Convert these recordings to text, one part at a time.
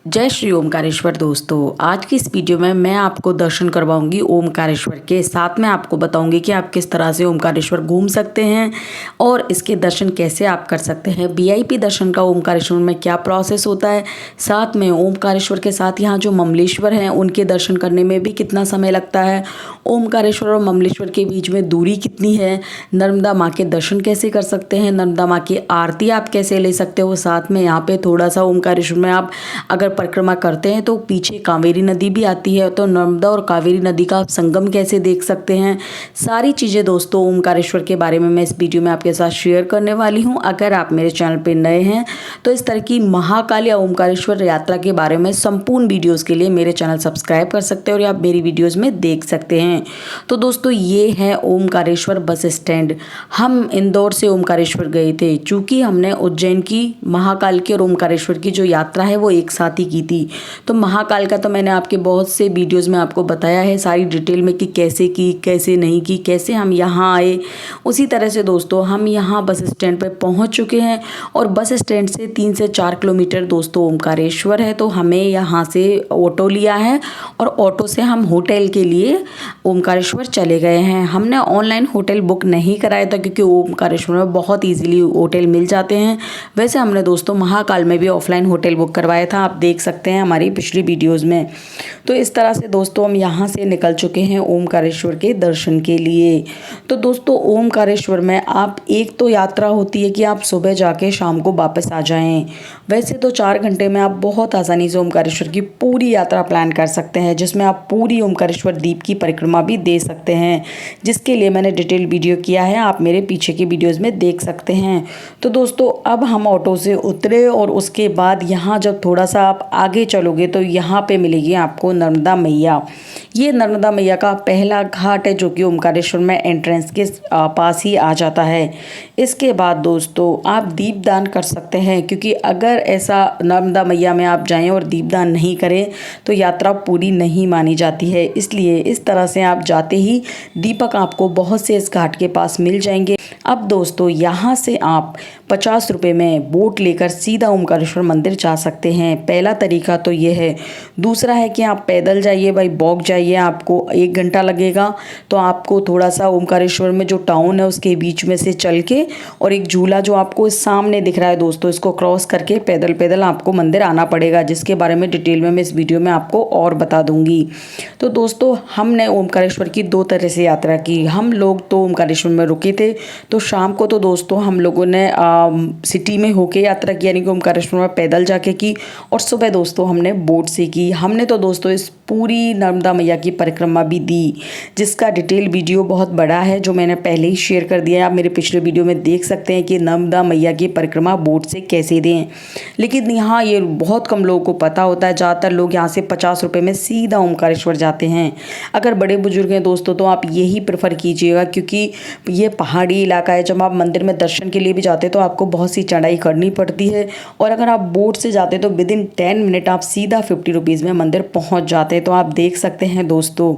जय श्री ओमकारेश्वर दोस्तों। आज की इस वीडियो में मैं आपको दर्शन करवाऊंगी ओमकारेश्वर के। साथ में आपको बताऊंगी कि आप किस तरह से ओमकारेश्वर घूम सकते हैं और इसके दर्शन कैसे आप कर सकते हैं। वीआईपी दर्शन का ओमकारेश्वर में क्या प्रोसेस होता है, साथ में ओमकारेश्वर के साथ यहाँ जो ममलेश्वर हैं उनके दर्शन करने में भी कितना समय लगता है, ओमकारेश्वर और ममलेश्वर के बीच में दूरी कितनी है, नर्मदा माँ के दर्शन कैसे कर सकते हैं, नर्मदा माँ की आरती आप कैसे ले सकते हो। साथ में यहाँ पे थोड़ा सा ओमकारेश्वर में आप अगर परिक्रमा करते हैं तो पीछे कावेरी नदी भी आती है, तो नर्मदा और कावेरी नदी का संगम कैसे देख सकते हैं। सारी चीज़ें दोस्तों ओमकारेश्वर के बारे में मैं इस वीडियो में आपके साथ शेयर करने वाली हूं। अगर आप मेरे चैनल पे नए हैं तो इस तरह की महाकाल या ओमकारेश्वर यात्रा के बारे में संपूर्ण वीडियोज़ के लिए मेरे चैनल सब्सक्राइब कर सकते हैं और आप मेरी वीडियोज़ में देख सकते हैं। तो दोस्तों ये है ओमकारेश्वर बस स्टैंड। हम इंदौर से ओमकारेश्वर गए थे, चूँकि हमने उज्जैन की महाकाल की और ओमकारेश्वर की जो यात्रा है वो एक साथ ही की थी। तो महाकाल का तो मैंने आपके बहुत से वीडियोस में आपको बताया है सारी डिटेल में कि कैसे की, कैसे नहीं की, कैसे हम यहाँ आए। उसी तरह से दोस्तों हम यहाँ बस स्टैंड पर पहुँच चुके हैं और बस स्टैंड से 3 से 4 किलोमीटर दोस्तों ओमकारेश्वर है। तो हमें यहाँ से ऑटो लिया है और ऑटो से हम होटल के लिए ओमकारेश्वर चले गए हैं। हमने ऑनलाइन होटल बुक नहीं कराया था क्योंकि ओमकारेश्वर में बहुत ईजिली होटल मिल जाते हैं। वैसे हमने दोस्तों महाकाल में भी ऑफलाइन होटल बुक करवाया था, आप देख सकते हैं हमारी पिछली वीडियोस में। तो इस तरह से दोस्तों हम यहाँ से निकल चुके हैं ओमकारेश्वर के दर्शन के लिए। तो दोस्तों ओमकारेश्वर में आप एक तो यात्रा होती है कि आप सुबह जाके शाम को वापस आ जाएं। वैसे तो 4 घंटे में आप बहुत आसानी से ओमकारेश्वर की पूरी यात्रा प्लान कर सकते हैं, जिसमें आप पूरी ओमकारेश्वर द्वीप की परिक्रमा भी दे सकते हैं, जिसके लिए मैंने डिटेल वीडियो किया है, आप मेरे पीछे की वीडियोज़ में देख सकते हैं। तो दोस्तों अब हम ऑटो से उतरे और उसके बाद यहाँ जब थोड़ा सा आप आगे चलोगे तो यहाँ पे मिलेगी आपको नर्मदा मैया। ये नर्मदा मैया का पहला घाट है जो कि ओमकारेश्वर में एंट्रेंस के पास ही आ जाता है। इसके बाद दोस्तों आप दीपदान कर सकते हैं, क्योंकि अगर ऐसा नर्मदा मैया में आप जाएं और दीपदान नहीं करें तो यात्रा पूरी नहीं मानी जाती है। इसलिए इस तरह से आप जाते ही दीपक आपको बहुत से इस घाट के पास मिल जाएंगे। अब दोस्तों यहाँ से आप 50 रुपये में बोट लेकर सीधा ओमकारेश्वर मंदिर जा सकते हैं। पहला तरीका तो ये है। दूसरा है कि आप पैदल जाइए, भाई वॉक जाइए, आपको 1 घंटा लगेगा। तो आपको थोड़ा सा ओमकारेश्वर में जो टाउन है उसके बीच में से चल के और एक झूला जो आपको सामने दिख रहा है दोस्तों, इसको क्रॉस करके पैदल पैदल आपको मंदिर आना पड़ेगा, जिसके बारे में डिटेल में मैं इस वीडियो में आपको और बता दूंगी। तो दोस्तों हमने ओमकारेश्वर की 2 तरह से यात्रा की। हम लोग तो ओमकारेश्वर में रुके थे, तो शाम को तो दोस्तों हम लोगों ने सिटी में होके यात्रा की, यानी कि ओमकारेश्वर में पैदल जाके की, और सुबह दोस्तों हमने बोट से की। हमने तो दोस्तों इस पूरी नर्मदा मैया की परिक्रमा भी दी, जिसका डिटेल वीडियो बहुत बड़ा है जो मैंने पहले ही शेयर कर दिया है। आप मेरे पिछले वीडियो में देख सकते हैं कि नर्मदा मैया की परिक्रमा बोट से कैसे दें। लेकिन यहाँ ये बहुत कम लोगों को पता होता है। ज़्यादातर लोग यहाँ से 50 रुपये में सीधा ओमकारेश्वर जाते हैं। अगर बड़े बुजुर्ग हैं दोस्तों तो आप यही प्रेफर कीजिएगा, क्योंकि ये पहाड़ी इलाका है। जब आप मंदिर में दर्शन के लिए भी जाते हैं तो आपको बहुत सी चढ़ाई करनी पड़ती है, और अगर आप बोट से जाते तो विदिन 10 मिनट आप सीधा 50 रुपीज़ में मंदिर पहुंच जाते हैं। तो आप देख सकते हैं दोस्तों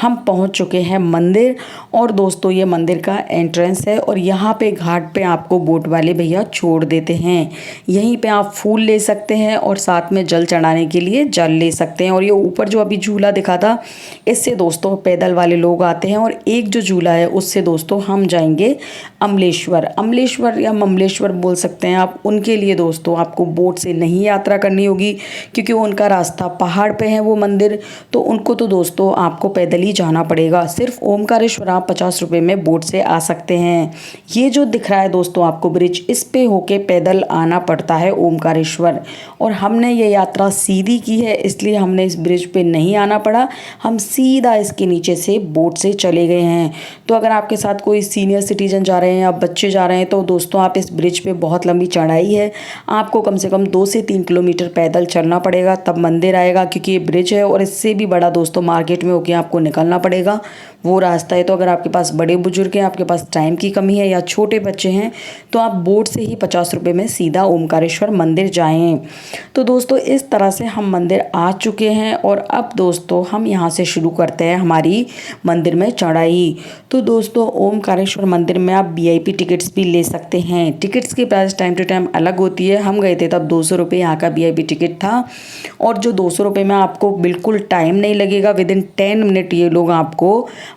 हम पहुंच चुके हैं मंदिर, और दोस्तों ये मंदिर का एंट्रेंस है और यहाँ पे घाट पे आपको बोट वाले भैया छोड़ देते हैं। यहीं पे आप फूल ले सकते हैं और साथ में जल चढ़ाने के लिए जल ले सकते हैं। और ये ऊपर जो अभी झूला दिखा था, इससे दोस्तों पैदल वाले लोग आते हैं, और एक जो झूला है उससे दोस्तों हम जाएंगे अमलेश्वर। अमलेश्वर या ममलेश्वर बोल सकते हैं आप। उनके लिए दोस्तों आपको बोट से नहीं यात्रा करनी होगी, क्योंकि उनका रास्ता पहाड़ पे है वो मंदिर, तो उनको तो दोस्तों आपको पैदल ही जाना पड़ेगा। सिर्फ ओमकारेश्वर आप 50 रुपये में बोट से आ सकते हैं। ये जो दिख रहा है दोस्तों आपको ब्रिज, इस पे होके पैदल आना पड़ता है ओमकारेश्वर, और हमने ये यात्रा सीधी की है इसलिए हमने इस ब्रिज पे नहीं आना पड़ा। हम सीधा इसके नीचे से बोट से चले गए हैं। तो अगर आपके साथ कोई सीनियर सिटीजन जा रहे हैं या बच्चे जा रहे हैं तो दोस्तों आप इस ब्रिज पे, बहुत लंबी चढ़ाई है, आपको कम से कम 2 से 3 किलोमीटर पैदल चलना पड़ेगा तब मंदिर आएगा, क्योंकि ये ब्रिज है और इससे भी बड़ा दोस्तों मार्केट में होके आपको निकलना पड़ेगा। वो रास्ता है। तो अगर आपके पास बड़े बुजुर्ग हैं, आपके पास टाइम की कमी है या छोटे बच्चे हैं, तो आप बोट से ही 50 रुपये में सीधा ओमकारेश्वर मंदिर जाएं। तो दोस्तों इस तरह से हम मंदिर आ चुके हैं और अब दोस्तों हम यहाँ से शुरू करते हैं हमारी मंदिर में चढ़ाई। तो दोस्तों ओमकारेश्वर मंदिर में आप VIP टिकट्स भी ले सकते हैं। टिकट्स की प्राइस टाइम टू टाइम अलग होती है। हम गए थे तब 200 रुपये यहाँ का VIP टिकट था, और जो 200 रुपये में आपको बिल्कुल टाइम नहीं लगेगा, विदिन 10 मिनट ये लोग आपको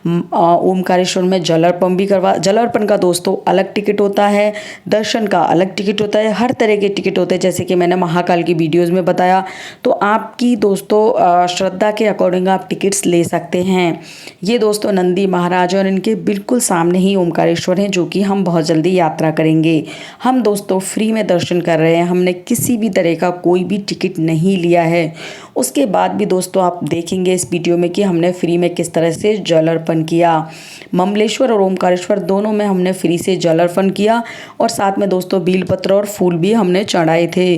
ओमकारेश्वर में जलार्पण का दोस्तों अलग टिकट होता है, दर्शन का अलग टिकट होता है, हर तरह के टिकट होते हैं, जैसे कि मैंने महाकाल की वीडियोज़ में बताया। तो आपकी दोस्तों श्रद्धा के अकॉर्डिंग आप टिकट्स ले सकते हैं। ये दोस्तों नंदी महाराज और इनके बिल्कुल सामने ही ओमकारेश्वर हैं, जो कि हम बहुत जल्दी यात्रा करेंगे। हम दोस्तों फ्री में दर्शन कर रहे हैं, हमने किसी भी तरह का कोई भी टिकट नहीं लिया है। उसके बाद भी दोस्तों आप देखेंगे इस वीडियो में कि हमने फ्री में किस तरह से जल अर्पण किया। ममलेश्वर और ओमकारेश्वर दोनों में हमने फ्री से जल अर्पण किया, और साथ में दोस्तों बेलपत्र और फूल भी हमने चढ़ाए थे।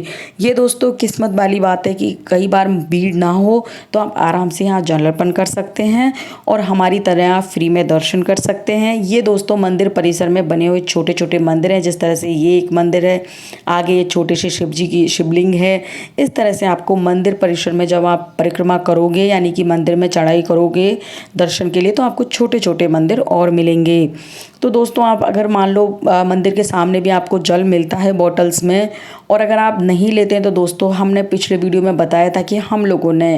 ये दोस्तों किस्मत वाली बात है कि कई बार भीड़ ना हो तो आप आराम से यहाँ जल अर्पण कर सकते हैं और हमारी तरह आप फ्री में दर्शन कर सकते हैं। ये दोस्तों मंदिर परिसर में बने हुए छोटे छोटे मंदिर हैं, जिस तरह से ये एक मंदिर है, आगे ये छोटे से शिव जी की शिवलिंग है। इस तरह से आपको मंदिर परिसर में जब आप परिक्रमा करोगे, यानी कि मंदिर में चढ़ाई करोगे दर्शन के लिए, तो आपको छोटे छोटे मंदिर और मिलेंगे। तो दोस्तों आप अगर मान लो मंदिर के सामने भी आपको जल मिलता है बॉटल्स में, और अगर आप नहीं लेते हैं तो दोस्तों हमने पिछले वीडियो में बताया था कि हम लोगों ने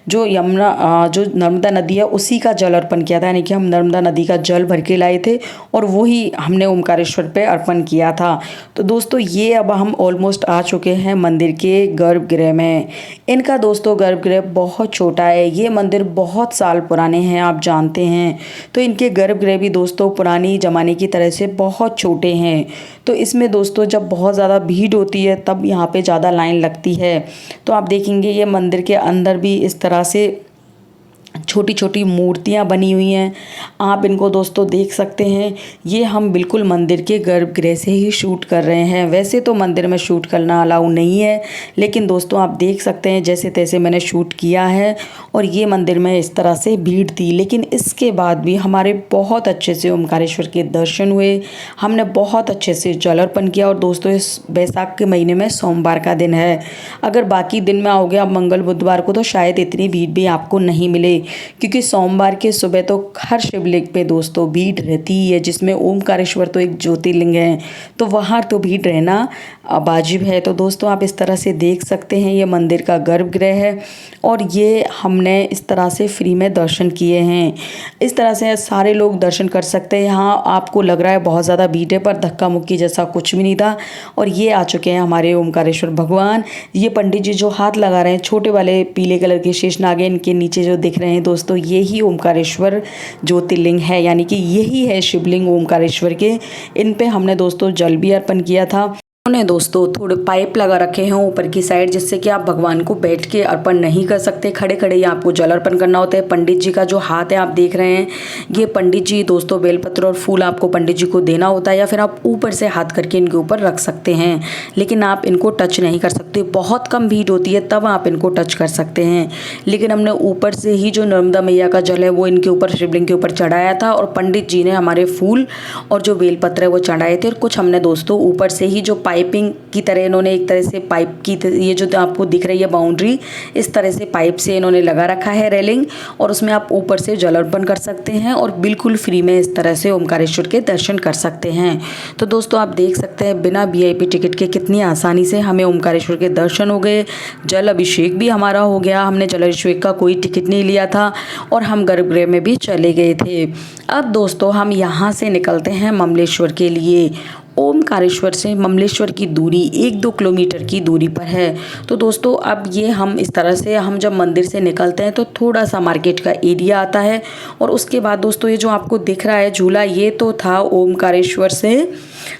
जो नर्मदा नदी है उसी का जल अर्पण किया था, यानी कि हम नर्मदा नदी का जल भर के लाए थे और वही हमने ओमकारेश्वर पे अर्पण किया था। तो दोस्तों ये अब हम ऑलमोस्ट आ चुके हैं मंदिर के गर्भगृह में। इनका दोस्तों गर्भगृह बहुत छोटा है, ये मंदिर बहुत साल पुराने हैं आप जानते हैं। तो इनके गर्भगृह भी दोस्तों पुरानी ज़माने की तरह से बहुत छोटे हैं। तो इसमें दोस्तों जब बहुत ज़्यादा भीड़ होती है तब यहाँ पे ज़्यादा लाइन लगती है। तो आप देखेंगे ये मंदिर के अंदर भी इस तरह से छोटी छोटी मूर्तियाँ बनी हुई हैं, आप इनको दोस्तों देख सकते हैं। ये हम बिल्कुल मंदिर के गर्भगृह से ही शूट कर रहे हैं। वैसे तो मंदिर में शूट करना अलाउ नहीं है, लेकिन दोस्तों आप देख सकते हैं जैसे तैसे मैंने शूट किया है। और ये मंदिर में इस तरह से भीड़ थी, लेकिन इसके बाद भी हमारे बहुत अच्छे से ओमकारेश्वर के दर्शन हुए, हमने बहुत अच्छे से जल अर्पण किया। और दोस्तों इस बैसाख के महीने में सोमवार का दिन है, अगर बाकी दिन में आओगे आप मंगल बुधवार को तो शायद इतनी भीड़ भी आपको नहीं मिले, क्योंकि सोमवार के सुबह तो हर शिवलिंग पे दोस्तों भीड़ रहती ही है, जिसमें ओमकारेश्वर तो एक ज्योतिर्लिंग है, तो वहाँ तो भीड़ रहना वाजिब है। तो दोस्तों आप इस तरह से देख सकते हैं ये मंदिर का गर्भगृह है, और ये हमने इस तरह से फ्री में दर्शन किए हैं। इस तरह से सारे लोग दर्शन कर सकते हैं। यहाँ आपको लग रहा है बहुत ज़्यादा भीड़ है, पर धक्का मुक्की जैसा कुछ भी नहीं था। और ये आ चुके हैं हमारे ओमकारेश्वर भगवान। ये पंडित जी जो हाथ लगा रहे हैं, छोटे वाले पीले कलर के शेषनाग हैं, इनके नीचे जो दिख रहे हैं दोस्तों यही ओमकारेश्वर ज्योतिर्लिंग है, यानी कि यही है शिवलिंग ओमकारेश्वर के। इन पे हमने दोस्तों जल भी अर्पण किया था। उन्होंने दोस्तों थोड़े पाइप लगा रखे हैं ऊपर की साइड, जिससे कि आप भगवान को बैठ के अर्पण नहीं कर सकते, खड़े खड़े ही आपको जल अर्पण करना होता है। पंडित जी का जो हाथ है आप देख रहे हैं, ये पंडित जी दोस्तों बेलपत्र और फूल आपको पंडित जी को देना होता है, या फिर आप ऊपर से हाथ करके इनके ऊपर रख सकते हैं, लेकिन आप इनको टच नहीं कर सकते। बहुत कम भीड़ होती है तब आप इनको टच कर सकते हैं, लेकिन हमने ऊपर से ही जो नर्मदा मैया का जल है वो इनके ऊपर शिवलिंग के ऊपर चढ़ाया था, और पंडित जी ने हमारे फूल और जो बेलपत्र है वो चढ़ाए थे। और कुछ हमने दोस्तों ऊपर से ही जो पाइपिंग की तरह इन्होंने एक तरह से पाइप की, ये जो आपको दिख रही है बाउंड्री, इस तरह से पाइप से इन्होंने लगा रखा है रेलिंग, और उसमें आप ऊपर से जल अर्पण कर सकते हैं और बिल्कुल फ्री में इस तरह से ओमकारेश्वर के दर्शन कर सकते हैं। तो दोस्तों आप देख सकते हैं बिना VIP टिकट के कितनी आसानी से हमें ओमकारेश्वर के दर्शन हो गए। जल अभिषेक भी हमारा हो गया, हमने जल अभिषेक का कोई टिकट नहीं लिया था, और हम गर्भगृह में भी चले गए थे। अब दोस्तों हम यहाँ से निकलते हैं ममलेश्वर के लिए। ओमकारेश्वर से ममलेश्वर की दूरी 1-2 किलोमीटर की दूरी पर है। तो दोस्तों अब ये हम इस तरह से हम जब मंदिर से निकलते हैं तो थोड़ा सा मार्केट का एरिया आता है, और उसके बाद दोस्तों ये जो आपको दिख रहा है झूला, ये तो था ओमकारेश्वर से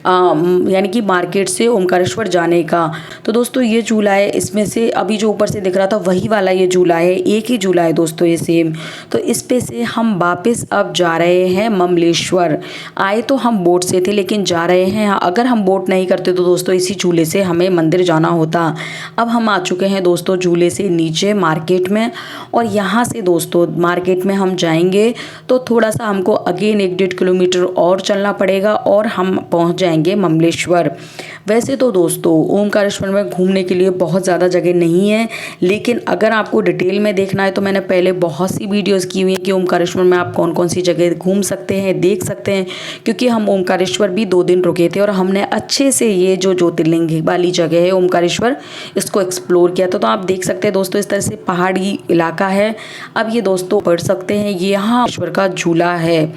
यानी कि मार्केट से ओमकारेश्वर जाने का। तो दोस्तों ये झूला है, इसमें से अभी जो ऊपर से दिख रहा था वही वाला ये झूला है, एक ही झूला है दोस्तों ये सेम। तो इस पे से हम वापस अब जा रहे हैं ममलेश्वर। आए तो हम बोट से थे, लेकिन जा रहे हैं हैं। अगर हम बोट नहीं करते तो दोस्तों इसी झूले से हमें मंदिर जाना होता। अब हम आ चुके हैं दोस्तों झूले से नीचे मार्केट में, और यहाँ से दोस्तों मार्केट में हम जाएंगे तो थोड़ा सा हमको अगेन 1-1.5 किलोमीटर और चलना पड़ेगा और हम पहुँच जाएंगे ममलेश्वर। वैसे तो दोस्तों ओमकारेश्वर में घूमने के लिए बहुत ज़्यादा जगह नहीं है, लेकिन अगर आपको डिटेल में देखना है तो मैंने पहले बहुत सी वीडियोस की हुई है कि ओमकारेश्वर में आप कौन कौन सी जगह घूम सकते हैं, देख सकते हैं। क्योंकि हम ओमकारेश्वर भी 2 दिन रुके थे और हमने अच्छे से ये जो ज्योतिर्लिंग वाली जगह है ओमकारेश्वर, इसको एक्सप्लोर किया था। तो आप देख सकते हैं दोस्तों इस तरह से पहाड़ी इलाका है। अब ये दोस्तों पढ़ सकते हैं, ये यहाँ ईश्वर का झूला है।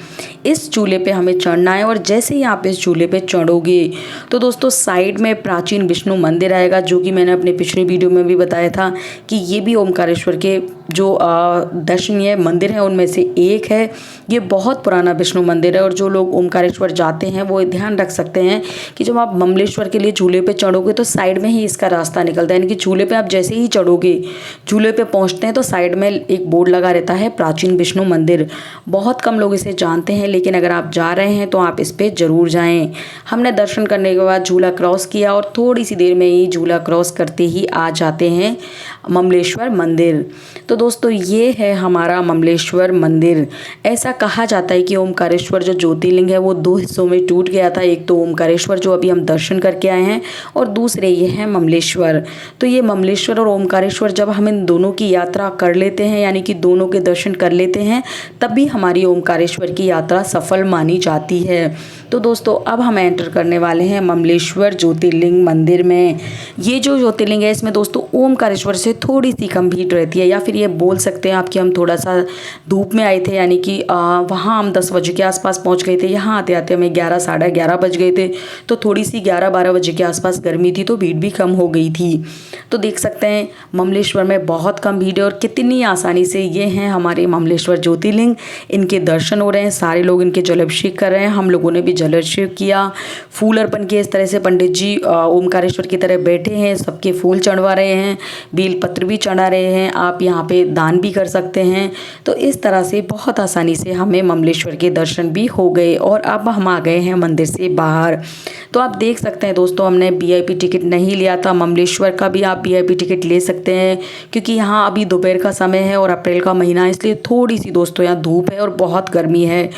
इस झूले पे हमें चढ़ना है, और जैसे ही आप इस झूले पे चढ़ोगे तो दोस्तों साइड में प्राचीन विष्णु मंदिर आएगा, जो कि मैंने अपने पिछले वीडियो में भी बताया था कि ये भी ओमकारेश्वर के जो दर्शनीय मंदिर हैं उनमें से एक है। ये बहुत पुराना विष्णु मंदिर है, और जो लोग ओमकारेश्वर जाते हैं वो ध्यान रख सकते हैं कि जब आप ममलेश्वर के लिए झूले पे चढ़ोगे तो साइड में ही इसका रास्ता निकलता है। यानी कि झूले पे आप जैसे ही चढ़ोगे, झूले पे पहुंचते हैं तो साइड में एक बोर्ड लगा रहता है प्राचीन विष्णु मंदिर। बहुत कम लोग इसे जानते हैं, लेकिन अगर आप जा रहे हैं तो आप इस पे ज़रूर जाएं। हमने दर्शन करने के बाद झूला क्रॉस किया, और थोड़ी सी देर में ही झूला क्रॉस करते ही आ जाते हैं ममलेश्वर मंदिर। तो दोस्तों ये है हमारा ममलेश्वर मंदिर। ऐसा कहा जाता है कि ओमकारेश्वर जो ज्योतिर्लिंग है वो 2 हिस्सों में टूट गया था। एक तो ओमकारेश्वर जो अभी हम दर्शन करके आए हैं, और दूसरे ये है ममलेश्वर। तो ये ममलेश्वर और ओमकारेश्वर जब हम इन दोनों की यात्रा कर लेते हैं, यानी कि दोनों के दर्शन कर लेते हैं, तब भी हमारी ओमकारेश्वर की यात्रा सफल मानी जाती है। तो दोस्तों अब हम एंटर करने वाले हैं ममलेश्वर ज्योतिर्लिंग मंदिर में। ये जो ज्योतिर्लिंग है इसमें दोस्तों ओमकारेश्वर से थोड़ी सी कम भीड़ रहती है, या फिर ये बोल सकते हैं आप कि हम थोड़ा सा धूप में आए थे। यानी कि वहाँ हम 10 बजे के आसपास पहुँच गए थे, यहाँ आते आते हमें 11 साढ़े 11 बज गए थे। तो थोड़ी सी 11-12 बजे के आसपास गर्मी थी, तो भीड़ भी कम हो गई थी। तो देख सकते हैं ममलेश्वर में बहुत कम भीड़ है, और कितनी आसानी से ये हैं हमारे ममलेश्वर ज्योतिर्लिंग। इनके दर्शन हो रहे हैं, सारे लोग इनके जलाभिषेक कर रहे हैं। हम लोगों ने भी जलाभिषेक किया, फूल अर्पण किए। इस तरह से पंडित जी ओमकारेश्वर की तरह बैठे हैं, सबके फूल चढ़वा रहे हैं, बेलपत्र भी चढ़ा रहे हैं। आप यहाँ पे दान भी कर सकते हैं। तो इस तरह से बहुत आसानी से हमें ममलेश्वर के दर्शन भी हो गए, और अब हम आ गए हैं मंदिर से बाहर। तो आप देख सकते हैं दोस्तों हमने VIP टिकट नहीं लिया था। ममलेश्वर का भी आप VIP टिकट ले सकते हैं, क्योंकि यहाँ अभी दोपहर का समय है और अप्रैल का महीना है, इसलिए थोड़ी सी दोस्तों यहाँ धूप है और बहुत गर्मी है।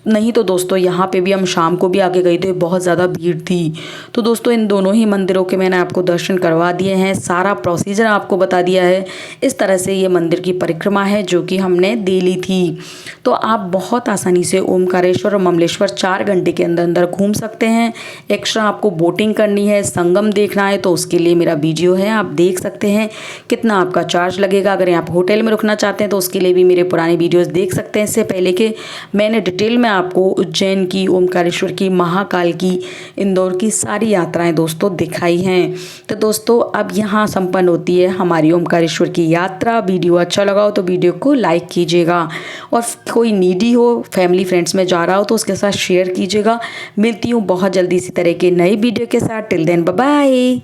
नहीं तो दोस्तों यहाँ पे भी हम शाम को भी आके गए थे, बहुत ज़्यादा भीड़ थी। तो दोस्तों इन दोनों ही मंदिरों के मैंने आपको दर्शन करवा दिए हैं, सारा प्रोसीजर आपको बता दिया है। इस तरह से ये मंदिर की परिक्रमा है जो कि हमने दे ली थी। तो आप बहुत आसानी से ओमकारेश्वर और ममलेश्वर 4 घंटे के अंदर अंदर घूम सकते हैं। एक्स्ट्रा आपको बोटिंग करनी है, संगम देखना है, तो उसके लिए मेरा वीडियो है, आप देख सकते हैं कितना आपका चार्ज लगेगा। अगर आप होटल में रुकना चाहते हैं तो उसके लिए भी मेरे पुराने वीडियोस देख सकते हैं। इससे पहले के मैंने डिटेल में आपको उज्जैन की, ओमकारेश्वर की, महाकाल की, इंदौर की सारी यात्राएं दोस्तों दिखाई हैं। तो दोस्तों अब यहाँ संपन्न होती है हमारी ओमकारेश्वर की यात्रा। वीडियो अच्छा लगा हो तो वीडियो को लाइक कीजिएगा, और कोई नीडी हो, फैमिली फ्रेंड्स में जा रहा हो तो उसके साथ शेयर कीजिएगा। मिलती हूँ बहुत जल्दी इसी तरह के नई वीडियो के साथ। Till then bye bye.